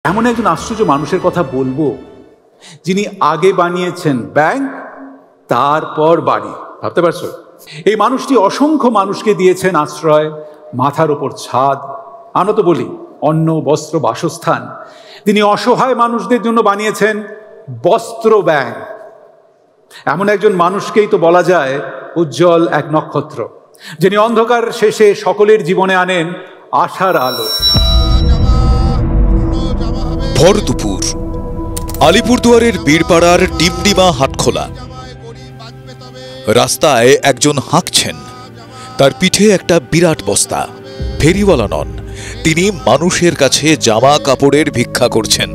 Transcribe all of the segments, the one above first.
এমন একজন আশ্চর্য মানুষের কথা বলবো, যিনি আগে বানিয়েছেন ব্যাংক, তারপর বাড়ি। ভাবতে পারছো? এই মানুষটি অসংখ্য মানুষকে দিয়েছেন আশ্রয়, মাথার ওপর ছাদ, আমরা তো বলি অন্ন, বস্ত্র, বাসস্থান। তিনি অসহায় মানুষদের জন্য বানিয়েছেন বস্ত্র ব্যাংক। এমন একজন মানুষকেই তো বলা যায় উজ্জ্বল এক নক্ষত্র, যিনি অন্ধকার শেষে সকলের জীবনে আনেন আশার আলো। ভর দুপুর, আলিপুরদুয়ারের বীরপাড়ার ডিমডিমা হাটখোলা। রাস্তায় একজন হাঁকছেন, তার পিঠে একটা বিরাট বস্তা। ফেরিওয়ালা নন, তিনি মানুষের কাছে জামা কাপড়ের ভিক্ষা করছেন।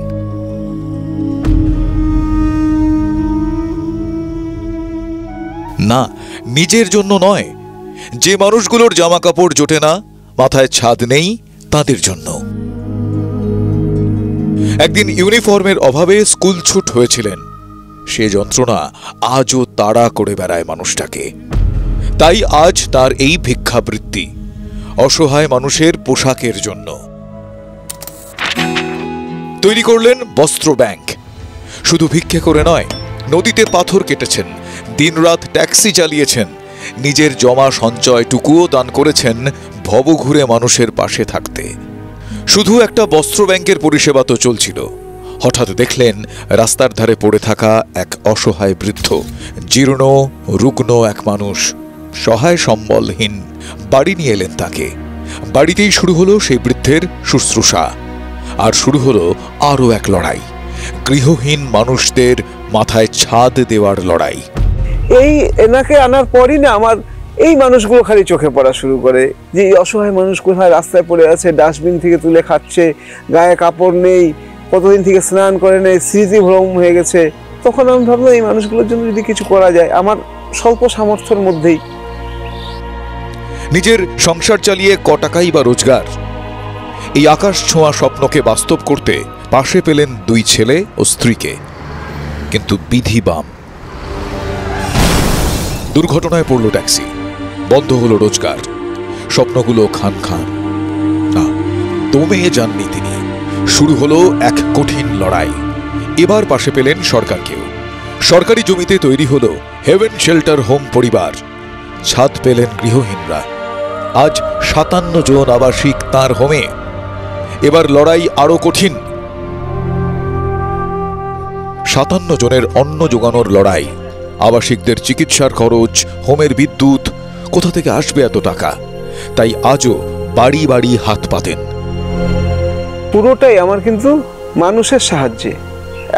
না, নিজের জন্য নয়, যে মানুষগুলোর জামা কাপড় জোটে না, মাথায় ছাদ নেই, তাদের জন্য। একদিন ইউনিফর্মের অভাবে স্কুল ছুট হয়েছিলেন। সে যন্ত্রণা আজও তাড়া করে বেড়ায় মানুষটাকে। তাই আজ তার এই ভিক্ষাবৃত্তি অসহায় মানুষের পোশাকের জন্য। তৈরি করলেন বস্ত্র ব্যাংক। শুধু ভিক্ষা করে নয়, নদীতে পাথর কেটেছেন, দিনরাত ট্যাক্সি চালিয়েছেন, নিজের জমা সঞ্চয়টুকুও দান করেছেন ভবঘুরে মানুষের পাশে থাকতে। শুধু একটা বস্ত্র ব্যাংকের পরিষেবা তো চলছিল, হঠাৎ দেখলেন রাস্তার ধারে পড়ে থাকা এক অসহায় বৃদ্ধ, জীর্ণ রুগ্ন এক মানুষ, সহায় সম্বলহীন। বাড়ি নিয়ে এলেন তাকে। বাড়িতেই শুরু হলো সেই বৃদ্ধের শুশ্রূষা। আর শুরু হলো আরও এক লড়াই, গৃহহীন মানুষদের মাথায় ছাদ দেওয়ার লড়াই। এই এনাকে আনার পরই না আমার এই মানুষগুলো খালি চোখে পড়া শুরু করে, যে অসহায় মানুষ কোথায় রাস্তায় পড়ে আছে, ডাস্টবিন থেকে তুলে খাচ্ছে, গায়ে কাপড় নেই, কতদিন থেকে স্নান করে নেই, স্মৃতিভ্রম হয়ে গেছে। তখন আমি ভাবলাম এই মানুষগুলোর জন্য যদি কিছু করা যায় আমার স্বল্প সামর্থ্যের মধ্যেই। নিজের সংসার চালিয়ে ক টাকাই বা রোজগার। এই আকাশ ছোঁয়া স্বপ্নকে বাস্তব করতে পাশে পেলেন দুই ছেলে ও স্ত্রীকে, কিন্তু বিধি বাম। দুর্ঘটনায় পড়ল ট্যাক্সি, বন্ধ হলো রোজগার, স্বপ্নগুলো খান খান। না, দমে যাননি তিনি। শুরু হলো এক কঠিন লড়াই। এবার পাশে পেলেন সরকারকেও। সরকারি জমিতে তৈরি হলো হেভেন শেল্টার হোম পরিবার। ছাদ পেলেন গৃহহীনরা। আজ 57 জন আবাসিক তাঁর হোমে। এবার লড়াই আরো কঠিন। 57 জনের অন্ন যোগানোর লড়াই, আবাসিকদের চিকিৎসার খরচ, হোমের বিদ্যুৎ, কোথা থেকে আসবে এত টাকা? তাই আজও বাড়ি বাড়ি হাত পাতেন। পুরোটাই আমার কিন্তু মানুষের সাহায্যে।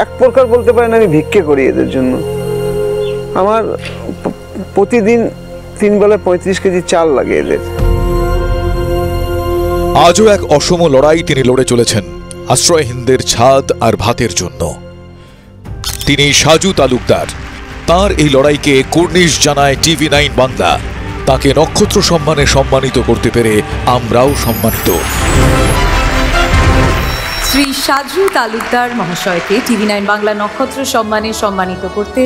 এক প্রকার বলতে পারেন আমি ভিক্ষে করি এদের জন্য। আমার প্রতিদিন 3 বেলা 35 কেজি চাল লাগে এদের। আজও এক অসম লড়াই তিনি লড়ে চলেছেন আশ্রয়হীনদের ছাদ আর ভাতের জন্য। তিনি সাজু তালুকদার। তার এই লড়াইকে কুর্নিশ জানায় TV9 বাংলা। তাকে নক্ষত্র সম্মানে সম্মানিত করতে পেরে আমরাও সম্মানিত। শ্রী সাজু তালুকদার মহাশয়কে TV9 বাংলা নক্ষত্র সম্মানে সম্মানিত করতে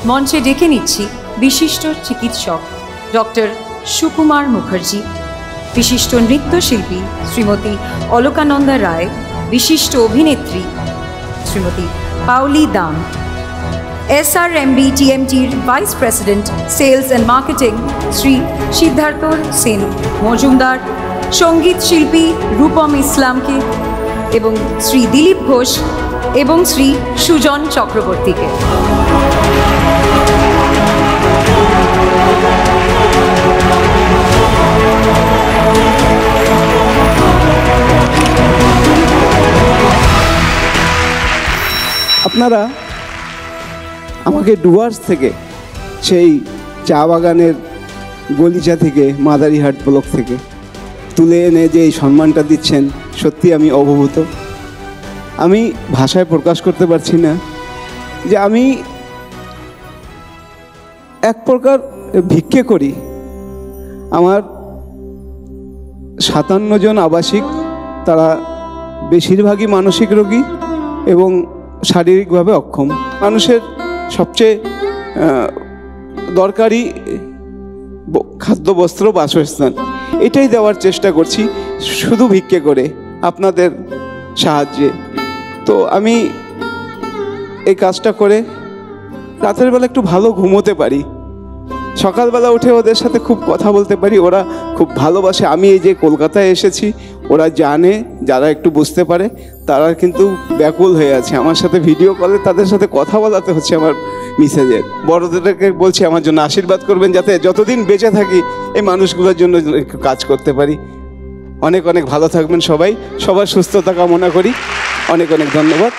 মঞ্চে ডেকে নিচ্ছি বিশিষ্ট চিকিৎসক ডক্টর সুকুমার মুখার্জি, বিশিষ্ট নৃত্যশিল্পী শ্রীমতী অলকানন্দা রায়, বিশিষ্ট অভিনেত্রী শ্রীমতী পাওলি দাম, SRMB TMTর vice president sales and marketing Shri Siddhartha Sen Majumdar, সঙ্গীত শিল্পী রূপম ইসলামকে এবং শ্রী দিলীপ ঘোষ এবং শ্রী সুজন চক্রবর্তীকে। আপনারা আমাকে ডুয়ার্স থেকে, সেই চা বাগানের গলিচা থেকে, মাদারিহাট ব্লক থেকে তুলে এনে যে এই সম্মানটা দিচ্ছেন, সত্যি আমি অবভূত। আমি ভাষায় প্রকাশ করতে পারছি না যে আমি এক প্রকার ভিক্ষে করি। আমার 57 জন আবাসিক, তারা বেশিরভাগই মানসিক রোগী এবং শারীরিকভাবে অক্ষম। মানুষের সবচেয়ে দরকারি খাদ্য, বস্ত্র, বাসস্থান, এটাই দেওয়ার চেষ্টা করছি শুধু ভিক্ষে করে, আপনাদের সাহায্যে। তো আমি এই কাজটা করে রাতের বেলা একটু ভালো ঘুমোতে পারি, সকালবেলা উঠে ওদের সাথে খুব কথা বলতে পারি। ওরা খুব ভালোবাসে। আমি এই যে কলকাতায় এসেছি, ওরা জানে, যারা একটু বুঝতে পারে তারা কিন্তু ব্যাকুল হয়ে আছে আমার সাথে ভিডিও কলে তাদের সাথে কথা বলাতে হচ্ছে আমার মিসেজের। বড়দেরকে বলছি আমার জন্য আশীর্বাদ করবেন, যাতে যতদিন বেঁচে থাকি এই মানুষগুলোর জন্য একটু কাজ করতে পারি। অনেক অনেক ভালো থাকবেন সবাই, সবার সুস্থতা কামনা করি। অনেক অনেক ধন্যবাদ।